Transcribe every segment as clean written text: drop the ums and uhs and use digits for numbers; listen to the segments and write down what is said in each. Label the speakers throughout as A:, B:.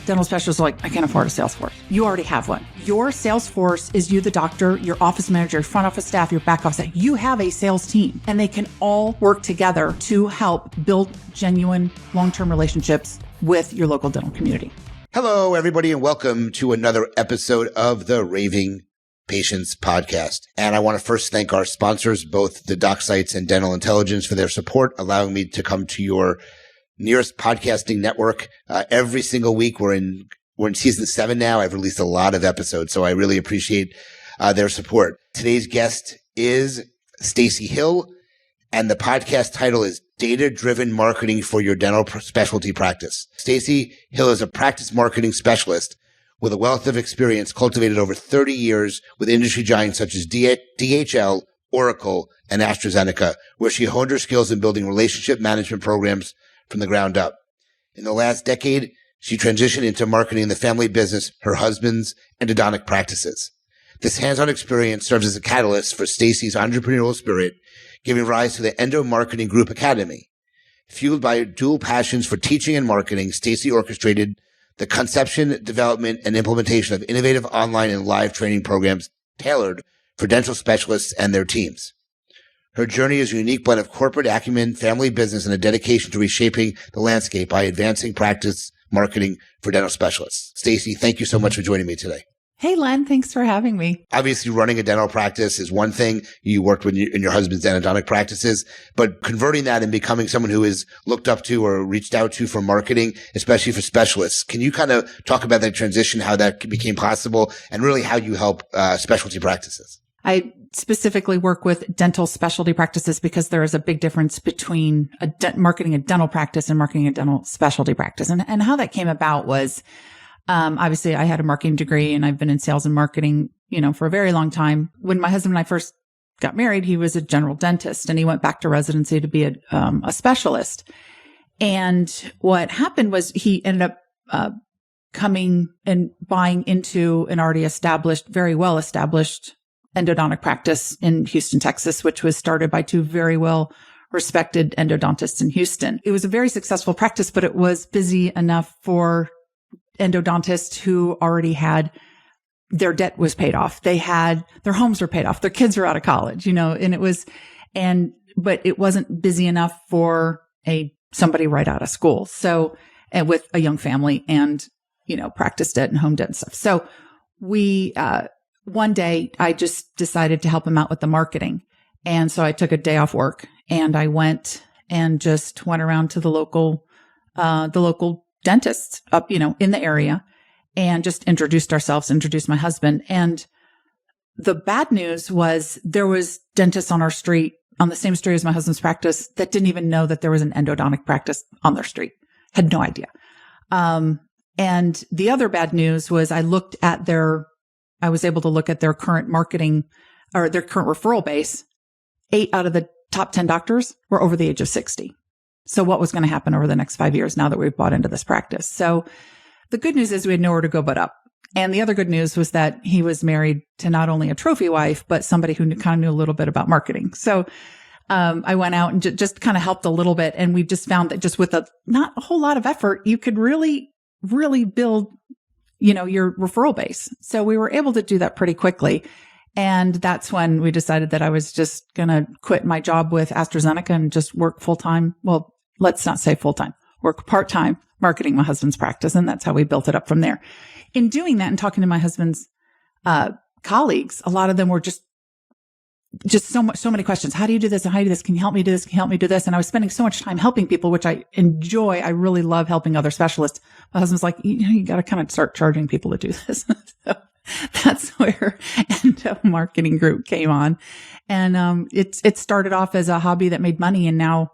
A: dental specialists are like, I can't afford a sales force. You already have one. Your sales force is you, the doctor, your office manager, your front office staff, your back office staff. You have a sales team, and they can all work together to help build genuine long-term relationships with your local dental community.
B: Hello, everybody, and welcome to another episode of the Raving Patients Podcast. And I want to first thank our sponsors, both the Doc Sites and Dental Intelligence, for their support, allowing me to come to your nearest podcasting network every single week. We're in season 7 now. I've released a lot of episodes, so I really appreciate their support. Today's guest is Stacy Hill, and the podcast title is Data-Driven Marketing for Your Dental Specialty Practice. Stacy Hill is a practice marketing specialist with a wealth of experience cultivated over 30 years with industry giants such as DHL, Oracle, and AstraZeneca, where she honed her skills in building relationship management programs from the ground up. In the last decade, she transitioned into marketing the family business, her husband's endodontic practices. This hands-on experience serves as a catalyst for Stacy's entrepreneurial spirit, giving rise to the Endo Marketing Group Academy. Fueled by dual passions for teaching and marketing, Stacy orchestrated the conception, development, and implementation of innovative online and live training programs tailored for dental specialists and their teams. Her journey is a unique blend of corporate acumen, family business, and a dedication to reshaping the landscape by advancing practice marketing for dental specialists. Stacy, thank you so much for joining me today.
A: Hey, Len, thanks for having me.
B: Obviously, running a dental practice is one thing. You worked in your husband's endodontic practices, but converting that and becoming someone who is looked up to or reached out to for marketing, especially for specialists. Can you kind of talk about that transition, how that became possible, and really how you help specialty practices?
A: I specifically work with dental specialty practices because there is a big difference between marketing a dental practice and marketing a dental specialty practice. And how that came about was, obviously I had a marketing degree and I've been in sales and marketing, for a very long time. When my husband and I first got married, he was a general dentist and he went back to residency to be a specialist. And what happened was he ended up, coming and buying into an already established, very well established endodontic practice in Houston, Texas, which was started by two very well respected endodontists in Houston. It was a very successful practice, but it was busy enough for endodontists who already had their debt was paid off. They had their homes were paid off. Their kids were out of college, but it wasn't busy enough for somebody right out of school. So, and with a young family and, practice debt and home debt and stuff. So one day I just decided to help him out with the marketing. And so I took a day off work and I went around to the local dentists up, in the area and just introduced my husband. And the bad news was there was dentists on our street, on the same street as my husband's practice, that didn't even know that there was an endodontic practice on their street. Had no idea. And the other bad news was I was able to look at their current marketing or their current referral base. 8 out of the top 10 doctors were over the age of 60. So what was going to happen over the next 5 years now that we've bought into this practice? So the good news is we had nowhere to go but up. And the other good news was that he was married to not only a trophy wife, but somebody who kind of knew a little bit about marketing. So I went out and just kind of helped a little bit. And we just found that just with not a whole lot of effort, you could really, really build, your referral base. So we were able to do that pretty quickly. And that's when we decided that I was just going to quit my job with AstraZeneca and just work full-time. Well, let's not say full-time, work part-time marketing my husband's practice. And that's how we built it up from there. In doing that and talking to my husband's colleagues, a lot of them were just so many questions. How do you do this? And how do you do this? Can you help me do this? Can you help me do this? And I was spending so much time helping people, which I enjoy. I really love helping other specialists. My husband's like, you got to kind of start charging people to do this. So that's where Endo Marketing Group came on. And it started off as a hobby that made money. And now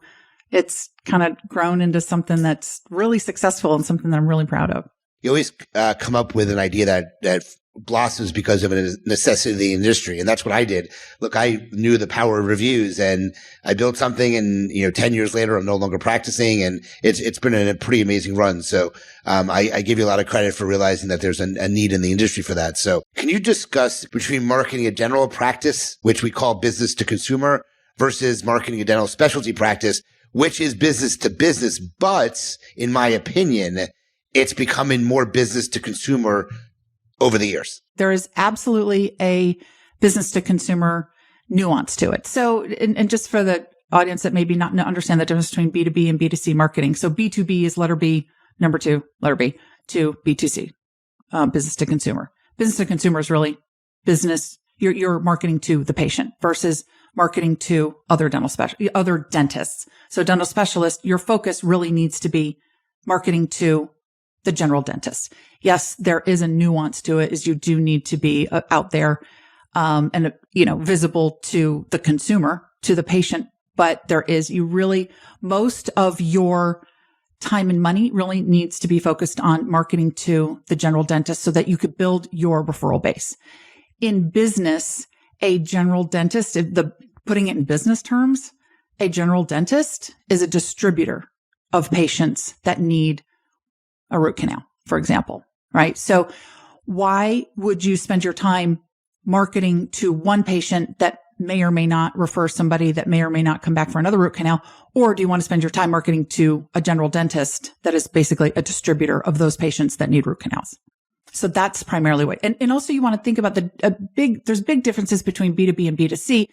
A: it's kind of grown into something that's really successful and something that I'm really proud of.
B: You always come up with an idea that blossoms because of a necessity of the industry. And that's what I did. Look, I knew the power of reviews and I built something and, 10 years later, I'm no longer practicing and it's been a pretty amazing run. So, I give you a lot of credit for realizing that there's a need in the industry for that. So can you discuss between marketing a general practice, which we call business to consumer, versus marketing a dental specialty practice, which is business to business, but in my opinion, it's becoming more business to consumer over the years.
A: There is absolutely a business to consumer nuance to it. So, and just for the audience that maybe not understand the difference between B2B and B2C marketing. So B2B is letter B, number 2, letter B, to B2C, business to consumer. Business to consumer is really business. You're marketing to the patient versus marketing to other other dentists. So dental specialists, your focus really needs to be marketing to the general dentist. Yes, there is a nuance to it, is you do need to be out there, and, visible to the consumer, to the patient. But most of your time and money really needs to be focused on marketing to the general dentist so that you could build your referral base. In business, a general dentist, putting it in business terms, a general dentist is a distributor of patients that need a root canal, for example, right? So why would you spend your time marketing to one patient that may or may not refer somebody that may or may not come back for another root canal? Or do you want to spend your time marketing to a general dentist that is basically a distributor of those patients that need root canals? So that's primarily what, and also you want to think about there's big differences between B2B and B2C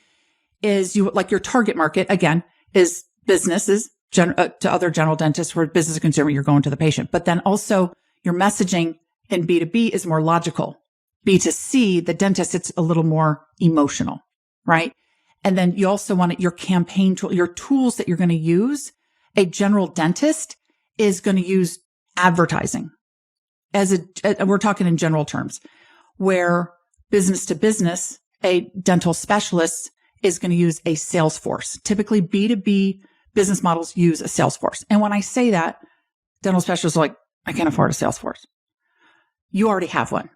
A: is your target market, again, is businesses to other general dentists, where business to consumer, you're going to the patient. But then also your messaging in B2B is more logical. B2C, the dentist, it's a little more emotional, right? And then you also want your campaign tool, your tools that you're going to use. A general dentist is going to use advertising we're talking in general terms, where business to business, a dental specialist is going to use a sales force. Typically B2B business models use a sales force. And when I say that, dental specialists are like, I can't afford a sales force. You already have one.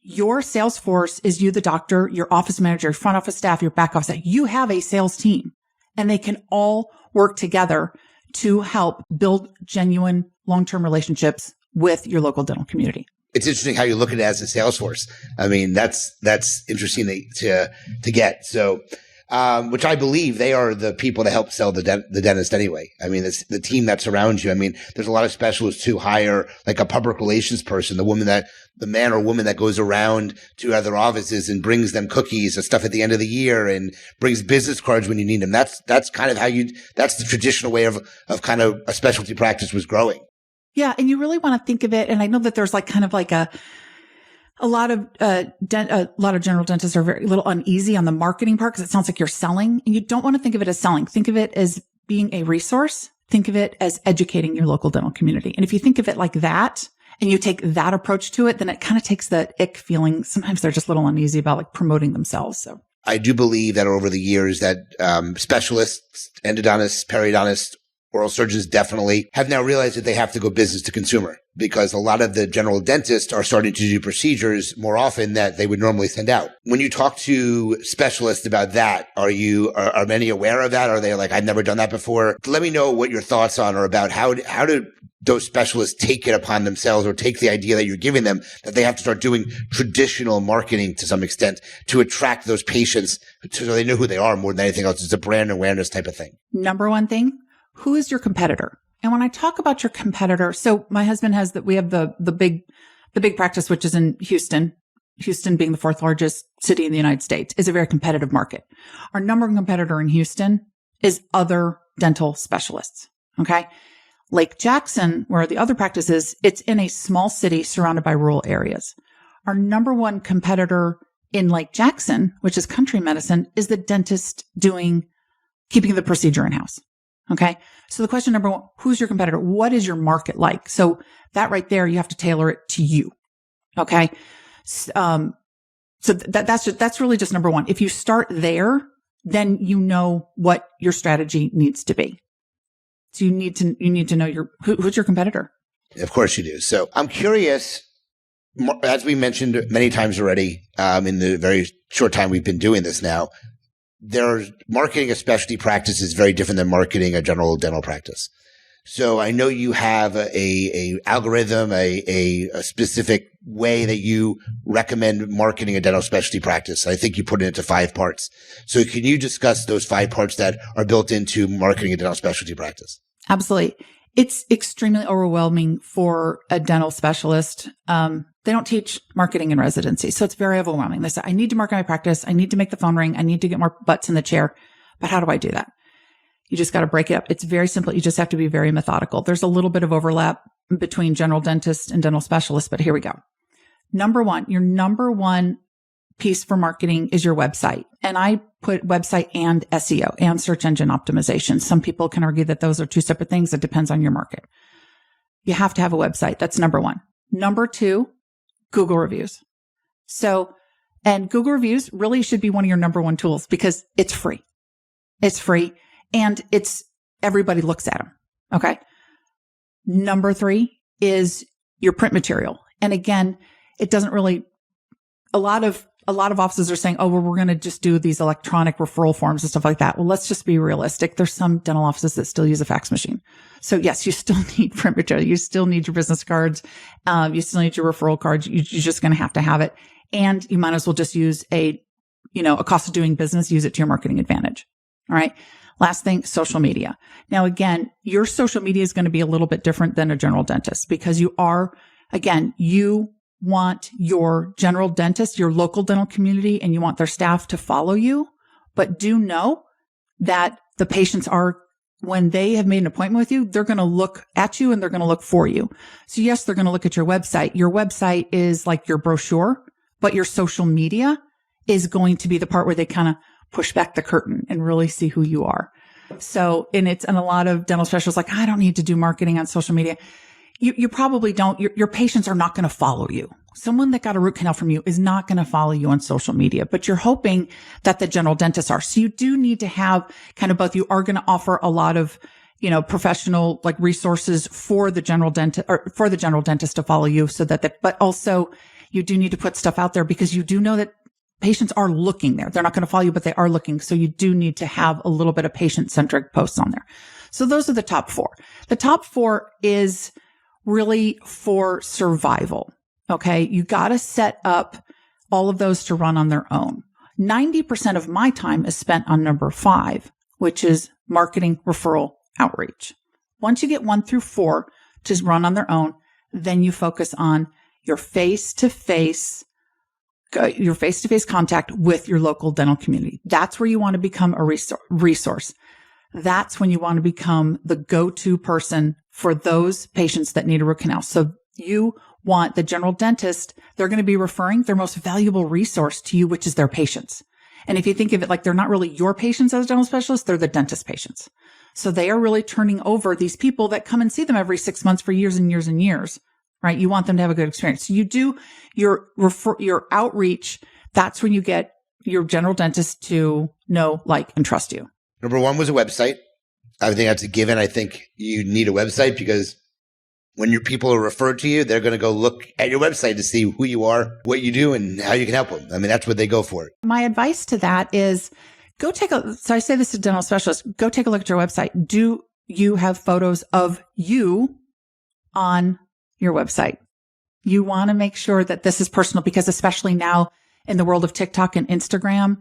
A: Your sales force is you, the doctor, your office manager, your front office staff, your back office staff. You have a sales team, and they can all work together to help build genuine long-term relationships with your local dental community.
B: It's interesting how you look at it as a sales force. I mean, that's interesting to get. So, which I believe they are the people that help sell the dentist anyway. I mean, it's the team that surrounds you. I mean, there's a lot of specialists who hire like a public relations person, the man or woman that goes around to other offices and brings them cookies and stuff at the end of the year and brings business cards when you need them. That's kind of that's the traditional way of kind of a specialty practice was growing.
A: Yeah. And you really want to think of it. And I know that there's a lot of general dentists are a little uneasy on the marketing part because it sounds like you're selling, and you don't want to think of it as selling. Think of it as being a resource. Think of it as educating your local dental community. And if you think of it like that and you take that approach to it, then it kind of takes the ick feeling. Sometimes they're just a little uneasy about promoting themselves. So
B: I do believe that over the years that specialists, endodontists, periodontists, oral surgeons definitely have now realized that they have to go business to consumer, because a lot of the general dentists are starting to do procedures more often that they would normally send out. When you talk to specialists about that, are many aware of that? Are they like, I've never done that before? Let me know what your thoughts on are about how do those specialists take it upon themselves, or take the idea that you're giving them that they have to start doing traditional marketing to some extent to attract those patients so they know who they are more than anything else. It's a brand awareness type of thing.
A: Number one thing, who is your competitor? And when I talk about your competitor, so my husband we have the big practice, which is in Houston. Houston being the 4th largest city in the United States is a very competitive market. Our number one competitor in Houston is other dental specialists. Okay. Lake Jackson, where the other practice is, it's in a small city surrounded by rural areas. Our number one competitor in Lake Jackson, which is country medicine, is the dentist keeping the procedure in-house. Okay. So the question number one, who's your competitor? What is your market like? So that right there, you have to tailor it to you. Okay. So that's really just number one. If you start there, then you know what your strategy needs to be. So you need to know who's your competitor.
B: Of course you do. So I'm curious, as we mentioned many times already, in the very short time we've been doing this now, marketing a specialty practice is very different than marketing a general dental practice. So I know you have a algorithm, a specific way that you recommend marketing a dental specialty practice. I think you put it into 5 parts. So can you discuss those 5 parts that are built into marketing a dental specialty practice?
A: Absolutely. It's extremely overwhelming for a dental specialist. They don't teach marketing in residency, so it's very overwhelming. They say, I need to market my practice. I need to make the phone ring. I need to get more butts in the chair. But how do I do that? You just got to break it up. It's very simple. You just have to be very methodical. There's a little bit of overlap between general dentists and dental specialists, but here we go. Your number one piece for marketing is your website. And I put website and SEO and search engine optimization. Some people can argue that those are two separate things. It depends on your market. You have to have a website. That's number one. Number two, Google reviews. And Google reviews really should be one of your number one tools because it's free. It's free and everybody looks at them. Okay. Number three is your print material. And again, it doesn't really, a lot of offices are saying, oh, well, we're going to just do these electronic referral forms and stuff like that. Well, let's just be realistic. There's some dental offices that still use a fax machine. So yes, you still need print material. You still need your business cards. You still need your referral cards. You're just going to have it. And you might as well just use a cost of doing business, use it to your marketing advantage. All right. Last thing, social media. Now, again, your social media is going to be a little bit different than a general dentist because you want your general dentist, your local dental community, and you want their staff to follow you. But do know that the patients when they have made an appointment with you, they're going to look at you and they're going to look for you. So yes, they're going to look at your website. Your website is like your brochure, but your social media is going to be the part where they kind of push back the curtain and really see who you are. So, and a lot of dental specialists like, I don't need to do marketing on social media. You probably don't. Your patients are not going to follow you. Someone that got a root canal from you is not going to follow you on social media, but you're hoping that the general dentists are. So you do need to have kind of both. You are going to offer a lot of, professional like resources for the general dentist to follow you but also you do need to put stuff out there because you do know that patients are looking there. They're not going to follow you, but they are looking. So you do need to have a little bit of patient-centric posts on there. So those are the top four. The top four is really for survival. Okay. You got to set up all of those to run on their own. 90% of my time is spent on number 5, which is marketing, referral, outreach. Once you get 1 through 4 to run on their own, then you focus on your face-to-face contact with your local dental community. That's where you want to become a resource. That's when you want to become the go-to person for those patients that need a root canal. So you want the general dentist, they're going to be referring their most valuable resource to you, which is their patients. And if you think of it like they're not really your patients as a dental specialist, they're the dentist patients. So they are really turning over these people that come and see them every 6 months for years and years and years. Right? You want them to have a good experience. So you do your outreach. That's when you get your general dentist to know, like, and trust you.
B: Number 1 was a website. I think that's a given. I think you need a website because when your people are referred to you, they're going to go look at your website to see who you are, what you do, and how you can help them. I mean, that's what they go for.
A: My advice to that is so I say this to dental specialists, go take a look at your website. Do you have photos of you on your website? You want to make sure that this is personal because especially now in the world of TikTok and Instagram,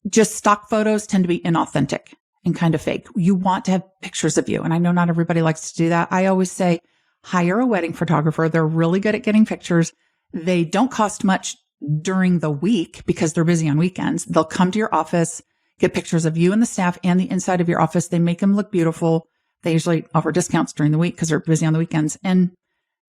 A: just stock photos tend to be inauthentic and kind of fake. You want to have pictures of you. And I know not everybody likes to do that. I always say, hire a wedding photographer. They're really good at getting pictures. They don't cost much during the week because they're busy on weekends. They'll come to your office, get pictures of you and the staff and the inside of your office. They make them look beautiful. They usually offer discounts during the week because they're busy on the weekends. And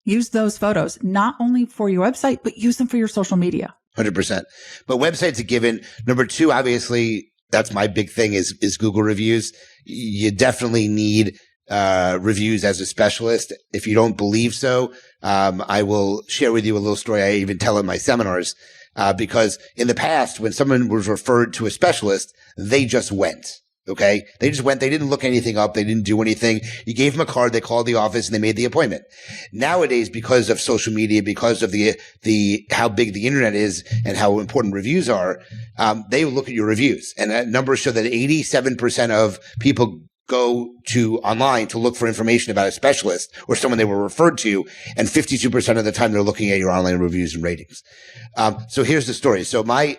A: use those photos, not only for your website, but use them for your social media.
B: 100%. But website's a given. Number 2, obviously, that's my big thing is Google reviews. You definitely need reviews as a specialist. If you don't believe so, I will share with you a little story I even tell in my seminars. Because in the past, when someone was referred to a specialist, they just went. Okay. They just went. They didn't look anything up. They didn't do anything. You gave them a card. They called the office and they made the appointment. Nowadays, because of social media, because of how big the internet is and how important reviews are, they will look at your reviews. And numbers show that 87% of people go to online to look for information about a specialist or someone they were referred to. And 52% of the time they're looking at your online reviews and ratings. So here's the story. So my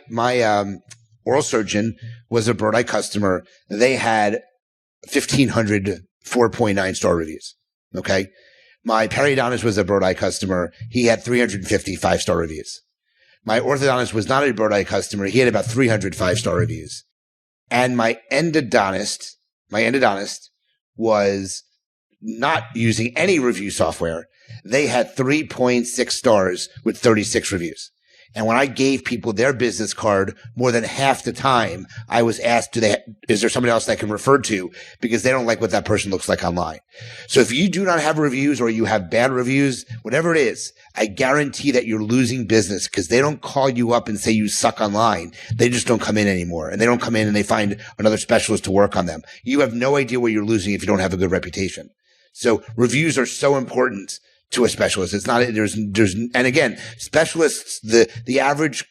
B: oral surgeon was a Broad Eye customer. They had 1,500 4.9 star reviews. Okay. My periodontist was a Broad Eye customer. He had 350 5-star reviews. My orthodontist was not a Broad Eye customer. He had about 300 5-star reviews. And my endodontist was not using any review software. They had 3.6 stars with 36 reviews. And when I gave people their business card, more than half the time I was asked, is there somebody else that I can refer to? Because they don't like what that person looks like online. So if you do not have reviews or you have bad reviews, whatever it is, I guarantee that you're losing business because they don't call you up and say you suck online. They just don't come in anymore. And they don't come in and they find another specialist to work on them. You have no idea what you're losing if you don't have a good reputation. So reviews are so important to a specialist. It's not, and again, specialists, the average,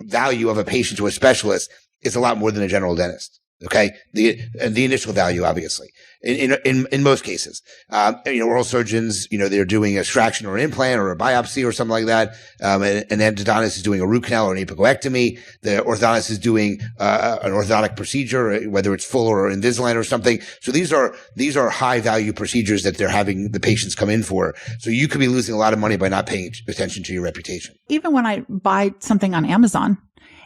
B: value of a patient to a specialist is a lot more than a general dentist. Okay. The initial value, obviously, in most cases, oral surgeons, they're doing extraction or an implant or a biopsy or something like that. An endodontist is doing a root canal or an apicoectomy. The orthodontist is doing, an orthodontic procedure, whether it's full or Invisalign or something. So these are high value procedures that they're having the patients come in for. So you could be losing a lot of money by not paying attention to your reputation.
A: Even when I buy something on Amazon,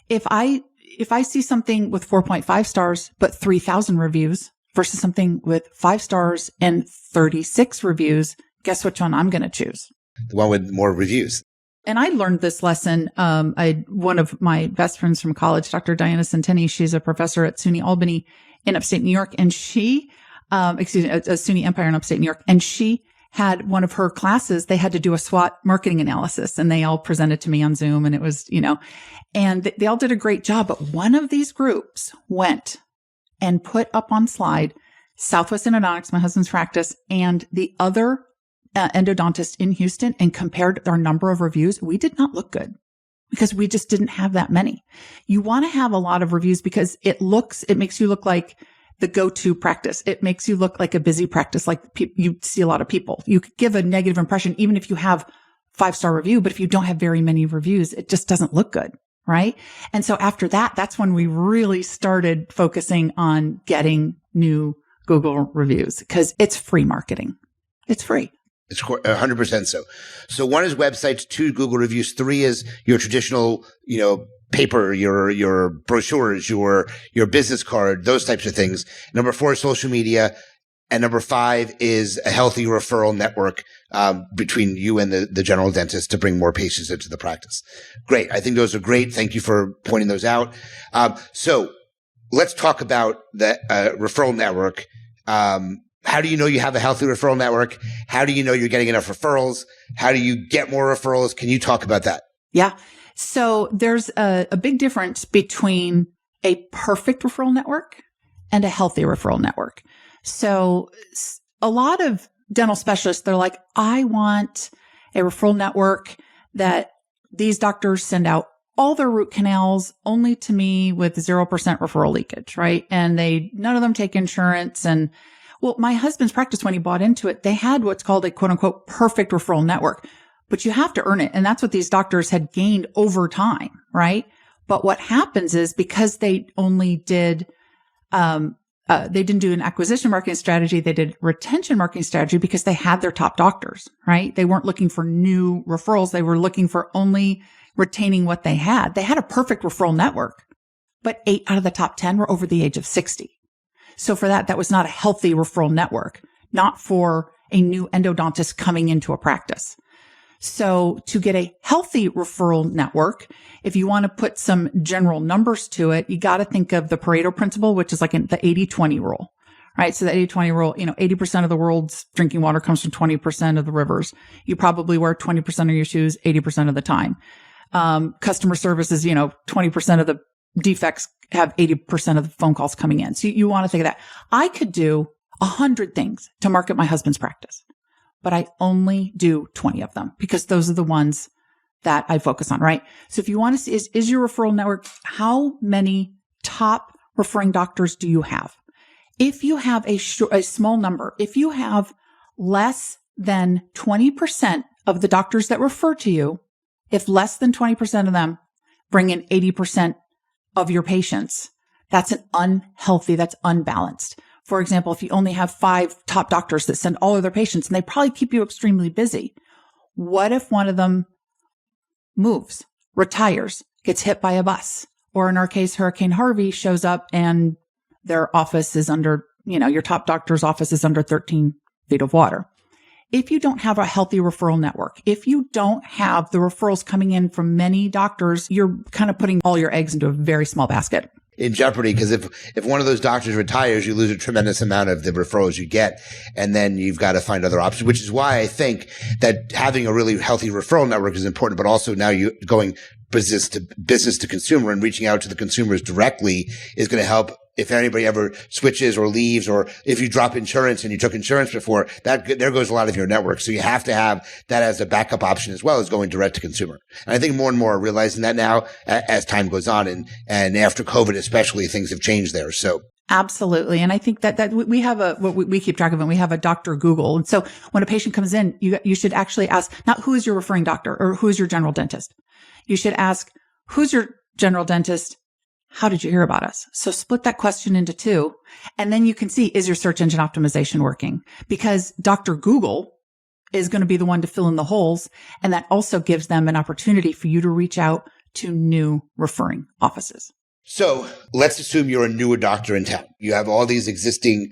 A: if I see something with 4.5 stars, but 3,000 reviews versus something with 5 stars and 36 reviews, guess which one I'm going to choose?
B: The one with more reviews.
A: And I learned this lesson. One of my best friends from college, Dr. Diana Centeni, she's a professor at SUNY Albany in upstate New York. And she, at SUNY Empire in upstate New York. And she had one of her classes, they had to do a SWOT marketing analysis and they all presented to me on Zoom and it was, and they all did a great job. But one of these groups went and put up on slide Southwest Endodontics, my husband's practice, and the other endodontist in Houston and compared our number of reviews. We did not look good because we just didn't have that many. You want to have a lot of reviews because it makes you look like the go-to practice. It makes you look like a busy practice, like you see a lot of people. You could give a negative impression, even if you have 5-star review, but if you don't have very many reviews, it just doesn't look good. Right. And so after that, that's when we really started focusing on getting new Google reviews because it's free marketing. It's free.
B: It's 100% so. So 1 is websites, 2 Google reviews, 3 is your traditional, paper, your brochures, your business card, those types of things. Number 4 is social media. And number 5 is a healthy referral network, between you and the general dentist to bring more patients into the practice. Great. I think those are great. Thank you for pointing those out. So let's talk about the referral network. How do you know you have a healthy referral network? How do you know you're getting enough referrals? How do you get more referrals? Can you talk about that?
A: Yeah. So there's a big difference between a perfect referral network and a healthy referral network. So a lot of dental specialists, they're like, I want a referral network that these doctors send out all their root canals only to me with 0% referral leakage, right? And none of them take insurance. And well, my husband's practice, when he bought into it, they had what's called a quote unquote perfect referral network, but you have to earn it. And that's what these doctors had gained over time, right? But what happens is because they only did, they didn't do an acquisition marketing strategy. They did retention marketing strategy because they had their top doctors, right? They weren't looking for new referrals. They were looking for only retaining what they had. They had a perfect referral network, but 8 out of the top 10 were over the age of 60. So for that was not a healthy referral network, not for a new endodontist coming into a practice. So to get a healthy referral network, if you want to put some general numbers to it, you got to think of the Pareto principle, which is like the 80-20 rule, right? So the 80-20 rule, 80% of the world's drinking water comes from 20% of the rivers. You probably wear 20% of your shoes 80% of the time. Customer service is, 20% of the defects have 80% of the phone calls coming in. So you want to think of that. I could do 100 things to market my husband's practice, but I only do 20 of them because those are the ones that I focus on, right? So if you want to see, is your referral network, how many top referring doctors do you have? If you have a small number, if you have less than 20% of the doctors that refer to you, if less than 20% of them bring in 80% of your patients, that's unbalanced. For example, if you only have 5 top doctors that send all of their patients and they probably keep you extremely busy, what if one of them moves, retires, gets hit by a bus? Or in our case, Hurricane Harvey shows up and their office is under, your top doctor's office is under 13 feet of water. If you don't have a healthy referral network, if you don't have the referrals coming in from many doctors, you're kind of putting all your eggs into a very small basket.
B: In jeopardy, because if one of those doctors retires, you lose a tremendous amount of the referrals you get, and then you've got to find other options, which is why I think that having a really healthy referral network is important, but also now you going business to consumer and reaching out to the consumers directly is going to help. If anybody ever switches or leaves, or if you drop insurance and you took insurance before, there goes a lot of your network. So you have to have that as a backup option as well as going direct to consumer. And I think more and more are realizing that now as time goes on, and after COVID especially, things have changed there. So
A: absolutely. And I think that we have we keep track of it. We have a Dr. Google. And so when a patient comes in, you should actually ask not who is your referring doctor or who is your general dentist. You should ask, who's your general dentist? How did you hear about us? So split that question into 2, and then you can see, is your search engine optimization working? Because Dr. Google is going to be the one to fill in the holes. And that also gives them an opportunity for you to reach out to new referring offices.
B: So let's assume you're a newer doctor in town. You have all these existing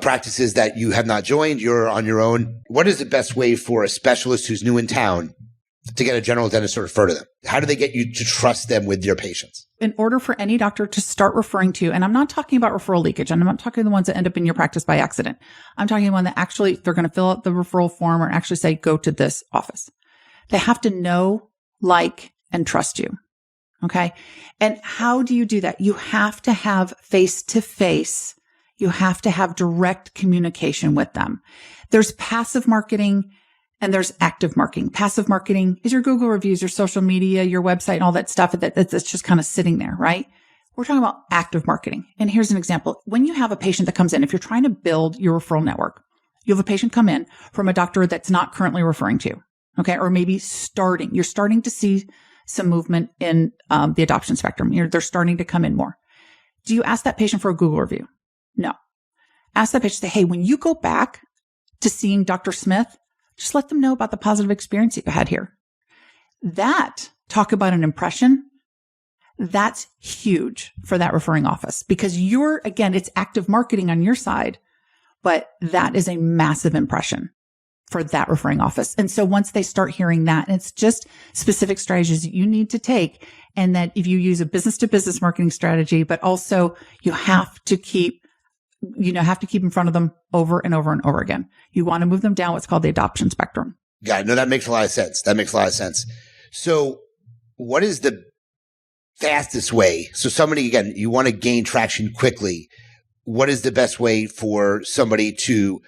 B: practices that you have not joined. You're on your own. What is the best way for a specialist who's new in town to get a general dentist to refer to them? How do they get you to trust them with your patients?
A: In order for any doctor to start referring to you, and I'm not talking about referral leakage, and I'm not talking the ones that end up in your practice by accident. I'm talking the one that actually they're going to fill out the referral form or actually say, go to this office. They have to know, like, and trust you. Okay. And how do you do that? You have to have face-to-face. You have to have direct communication with them. There's passive marketing and there's active marketing. Passive marketing is your Google reviews, your social media, your website, and all that stuff that's just kind of sitting there, right? We're talking about active marketing. And here's an example. When you have a patient that comes in, if you're trying to build your referral network, you have a patient come in from a doctor that's not currently referring to you, okay? Or maybe you're starting to see some movement in the adoption spectrum. They're starting to come in more. Do you ask that patient for a Google review? No. Ask that patient, say, hey, when you go back to seeing Dr. Smith, just let them know about the positive experience that you had here. Talk about an impression. That's huge for that referring office because it's active marketing on your side, but that is a massive impression for that referring office. And so once they start hearing that, and it's just specific strategies that you need to take. And that if you use a business to business marketing strategy, but also you have to keep in front of them over and over and over again. You want to move them down what's called the adoption spectrum.
B: Got it. No, that makes a lot of sense. So what is the fastest way? So somebody, again, you want to gain traction quickly. What is the best way for somebody to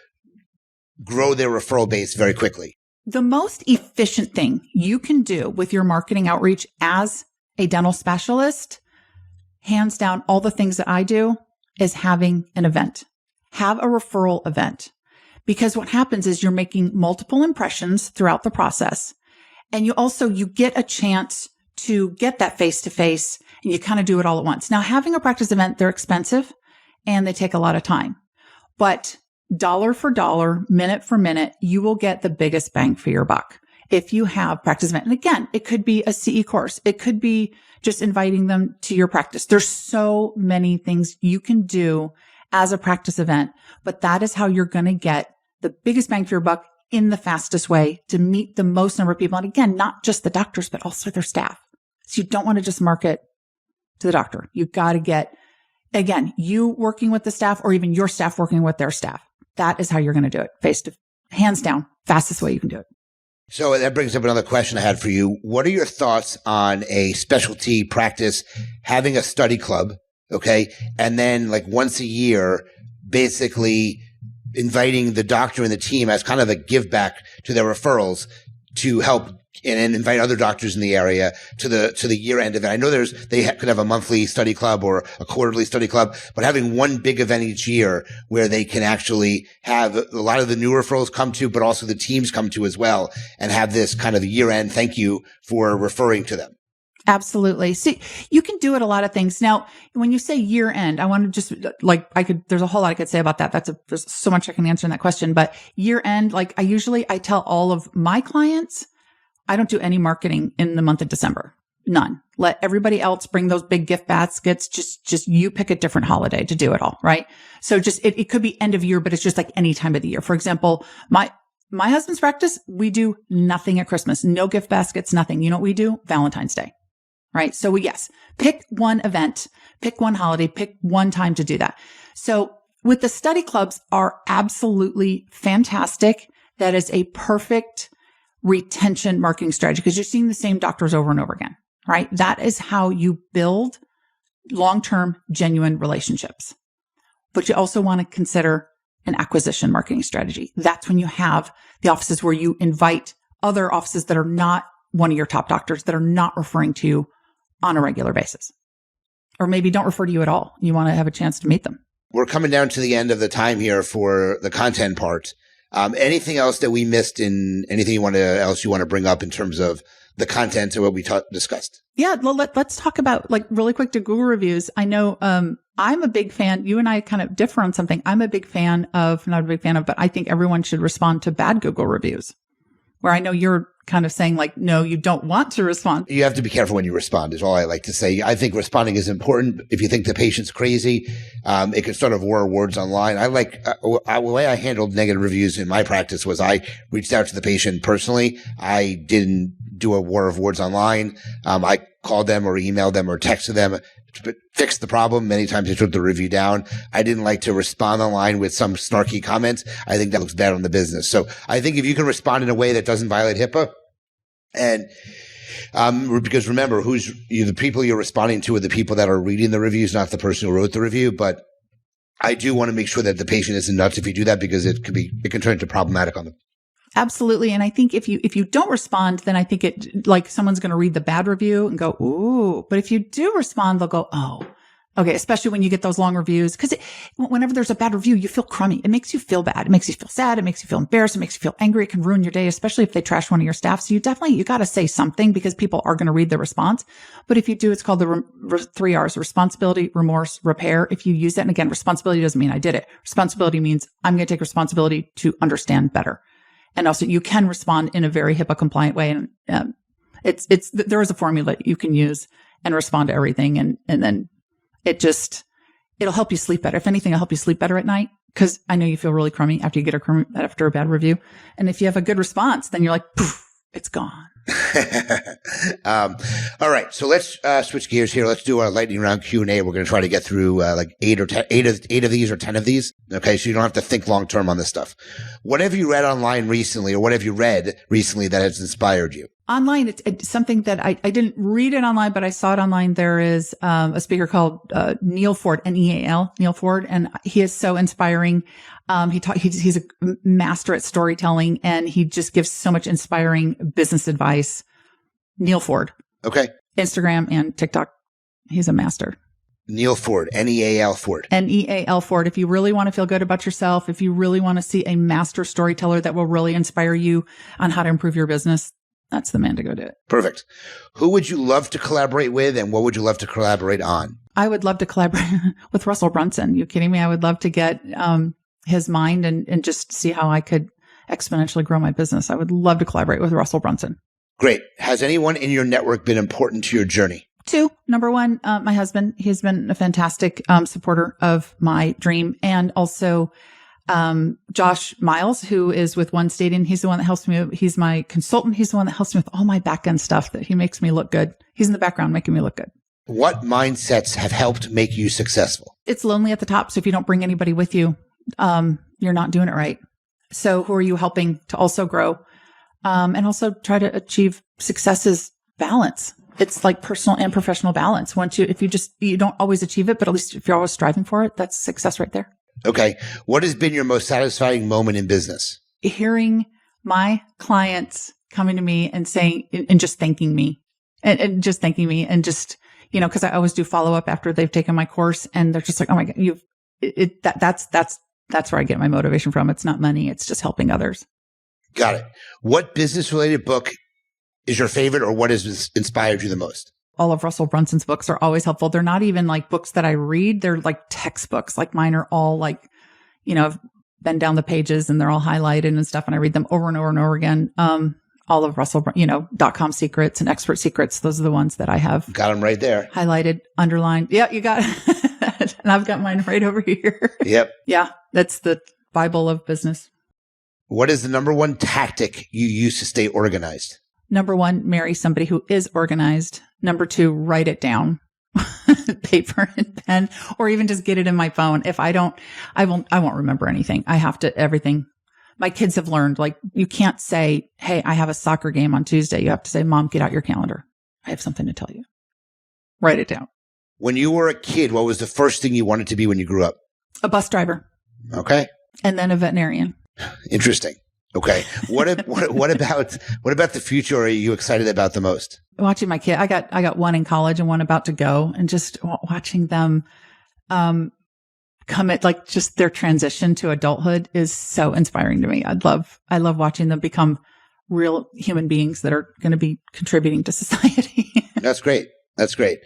B: grow their referral base very quickly?
A: The most efficient thing you can do with your marketing outreach as a dental specialist, hands down, all the things that I do, is having an event. Have a referral event. Because what happens is you're making multiple impressions throughout the process. And you get a chance to get that face-to-face and you kind of do it all at once. Now, having a practice event, they're expensive and they take a lot of time. But dollar for dollar, minute for minute, you will get the biggest bang for your buck if you have practice event. And again, it could be a CE course. It could be just inviting them to your practice. There's so many things you can do as a practice event, but that is how you're going to get the biggest bang for your buck in the fastest way to meet the most number of people. And again, not just the doctors, but also their staff. So you don't want to just market to the doctor. You've got to get, again, you working with the staff or even your staff working with their staff. That is how you're going to do it. Hands down, fastest way you can do it.
B: So that brings up another question I had for you. What are your thoughts on a specialty practice having a study club, okay? And then like once a year, basically inviting the doctor and the team as kind of a give back to their referrals to help and invite other doctors in the area to the year end event. I know could have a monthly study club or a quarterly study club, but having one big event each year where they can actually have a lot of the new referrals come to, but also the teams come to as well and have this kind of year end thank you for referring to them.
A: Absolutely. See, you can do it a lot of things. Now, when you say year end, I want to just there's a whole lot I could say about that. There's so much I can answer in that question, but year end, I tell all of my clients, I don't do any marketing in the month of December. None. Let everybody else bring those big gift baskets. Just you pick a different holiday to do it all. Right. So it could be end of year, but it's just like any time of the year. For example, my husband's practice, we do nothing at Christmas, no gift baskets, nothing. You know what we do? Valentine's Day. Right. So yes, pick one event, pick one holiday, pick one time to do that. So with the study clubs are absolutely fantastic. That is a perfect retention marketing strategy because you're seeing the same doctors over and over again, right? That is how you build long-term, genuine relationships. But you also want to consider an acquisition marketing strategy. That's when you have the offices where you invite other offices that are not one of your top doctors, that are not referring to you on a regular basis, or maybe don't refer to you at all. You want to have a chance to meet them.
B: We're coming down to the end of the time here for the content part. Anything else that we missed in anything else you want to bring up in terms of the content or what we discussed?
A: Yeah. Well, let's talk about really quick to Google reviews. I know, I'm a big fan. You and I kind of differ on something. I'm a big fan of, not a big fan of, but I think everyone should respond to bad Google reviews, where I know you're kind of saying no, you don't want to respond.
B: You have to be careful when you respond is all I like to say. I think responding is important. If you think the patient's crazy, it can sort of war words online. I the way I handled negative reviews in my practice was I reached out to the patient personally. I didn't do a war of words online. I called them or emailed them or texted them, fixed the problem. Many times I took the review down. I didn't like to respond online with some snarky comments. I think that looks bad on the business. So I think if you can respond in a way that doesn't violate HIPAA, and because remember, the people you're responding to are the people that are reading the reviews, not the person who wrote the review. But I do want to make sure that the patient isn't nuts if you do that, because it can turn into problematic on them.
A: Absolutely. And I think if you don't respond, then I think someone's going to read the bad review and go, ooh, but if you do respond, they'll go, oh, okay. Especially when you get those long reviews, because whenever there's a bad review, you feel crummy. It makes you feel bad. It makes you feel sad. It makes you feel embarrassed. It makes you feel angry. It can ruin your day, especially if they trash one of your staff. So you got to say something, because people are going to read the response. But if you do, it's called the 3 R's: responsibility, remorse, repair. If you use that, and again, responsibility doesn't mean I did it. Responsibility means I'm going to take responsibility to understand better. And also you can respond in a very HIPAA compliant way. And there is a formula you can use and respond to everything. And then it'll help you sleep better. If anything, it'll help you sleep better at night, because I know you feel really crummy after a bad review. And if you have a good response, then you're like, poof, it's gone.
B: All right. So let's switch gears here. Let's do our lightning round Q&A. We're going to try to get through eight of these or 10 of these. Okay. So you don't have to think long term on this stuff. What have you read online recently, or what have you read recently that has inspired you?
A: Online, it's something that I didn't read it online, but I saw it online. There is a speaker called Neal Ford, Neal, Neal Ford, and he is so inspiring. He's a master at storytelling, and he just gives so much inspiring business advice. Neal Ford.
B: Okay.
A: Instagram and TikTok. He's a master.
B: Neal Ford, Neal Ford.
A: Neal Ford. If you really want to feel good about yourself, if you really want to see a master storyteller that will really inspire you on how to improve your business, that's the man to go do it.
B: Perfect. Who would you love to collaborate with, and what would you love to collaborate on?
A: I would love to collaborate with Russell Brunson. You kidding me? I would love to get his mind and just see how I could exponentially grow my business. I would love to collaborate with Russell Brunson.
B: Great. Has anyone in your network been important to your journey?
A: 2. Number 1, my husband. He's been a fantastic supporter of my dream. And also Josh Miles, who is with One Stadium. He's the one that helps me. He's my consultant. He's the one that helps me with all my back end stuff, that he makes me look good. He's in the background making me look good.
B: What mindsets have helped make you successful?
A: It's lonely at the top. So if you don't bring anybody with you, you're not doing it right. So who are you helping to also grow? And also try to achieve success is balance. It's like personal and professional balance. If you don't always achieve it, but at least if you're always striving for it, that's success right there.
B: Okay. What has been your most satisfying moment in business?
A: Hearing my clients coming to me and saying, and just thanking me and just thanking me, and just, cause I always do follow up after they've taken my course, and they're just like, oh my God, that's where I get my motivation from. It's not money. It's just helping others. Got it.
B: What business related book is your favorite, or what has inspired you the most?
A: all of Russell Brunson's books are always helpful. They're not even like books that I read. They're like textbooks. Like mine are all like, I've been down the pages and they're all highlighted and stuff. And I read them over and over and over again. All of Russell, .com secrets and expert secrets. Those are the ones that I have.
B: Got them right there.
A: Highlighted, underlined. Yeah, you got it. And I've got mine right over here.
B: Yep.
A: Yeah. That's the Bible of business.
B: What is the number one tactic you use to stay organized?
A: Number one, marry somebody who is organized. Number two, write it down. Paper and pen, or even just get it in my phone. If I don't, I won't remember anything. I have to, everything. My kids have learned, like, you can't say, hey, I have a soccer game on Tuesday. You have to say, Mom, get out your calendar. I have something to tell you. Write it down.
B: When you were a kid, what was the first thing you wanted to be when you grew up?
A: A bus driver.
B: Okay.
A: And then a veterinarian.
B: Interesting. Okay. What about the future are you excited about the most?
A: Watching my kid. I got one in college and one about to go, and just watching them come at, like, just their transition to adulthood is so inspiring to me. I love watching them become real human beings that are going to be contributing to society.
B: That's great. That's great.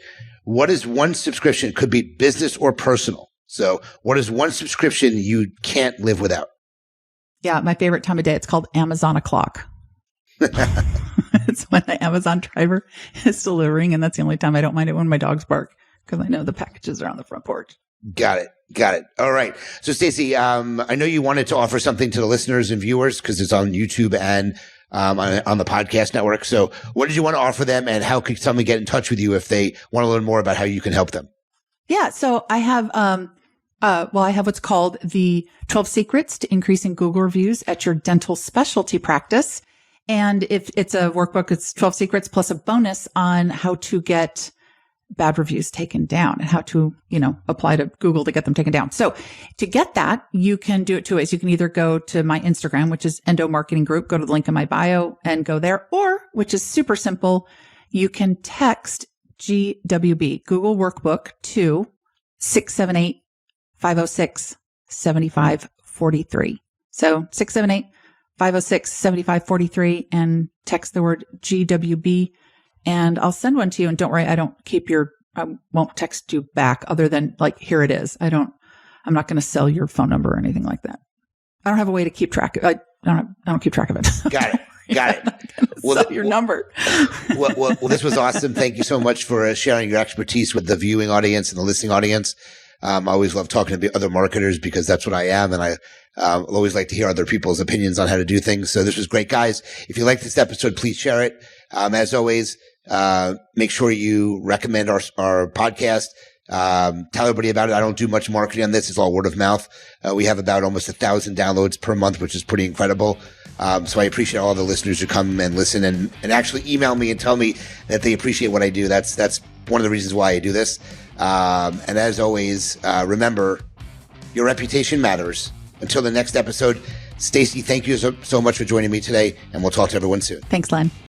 B: What is one subscription? Could be business or personal. So what is one subscription you can't live without? Yeah,
A: my favorite time of day. It's called Amazon o'clock. It's when the Amazon driver is delivering, and that's the only time I don't mind it when my dogs bark, because I know the packages are on the front porch.
B: Got it. All right. So Stacy, I know you wanted to offer something to the listeners and viewers because it's on YouTube and on the podcast network. So what did you want to offer them, and how could someone get in touch with you if they want to learn more about how you can help them? Yeah. So I have, I have what's called the 12 Secrets to Increasing Google Reviews at Your Dental Specialty Practice. And if it's a workbook, it's 12 secrets plus a bonus on how to get bad reviews taken down and how to, apply to Google to get them taken down. So to get that, you can do it two ways. You can either go to my Instagram, which is Endo Marketing Group, go to the link in my bio and go there, or, which is super simple, you can text GWB, Google Workbook, to 678-506-7543. So 678-506-7543 and text the word GWB, and I'll send one to you. And don't worry, I won't text you back other than, like, here it is. I'm not going to sell your phone number or anything like that. I don't have a way to keep track of it. I don't keep track of it. Got it. Well, your number. well, this was awesome. Thank you so much for sharing your expertise with the viewing audience and the listening audience. I always love talking to other marketers because that's what I am. And I always like to hear other people's opinions on how to do things. So this was great, guys. If you like this episode, please share it. As always, make sure you recommend our podcast. Tell everybody about it. I don't do much marketing on this. It's all word of mouth. We have about almost 1,000 downloads per month, which is pretty incredible. So I appreciate all the listeners who come and listen and actually email me and tell me that they appreciate what I do. That's one of the reasons why I do this. And as always, remember, your reputation matters. Until the next episode, Stacy, thank you so much for joining me today, and we'll talk to everyone soon. Thanks, Len.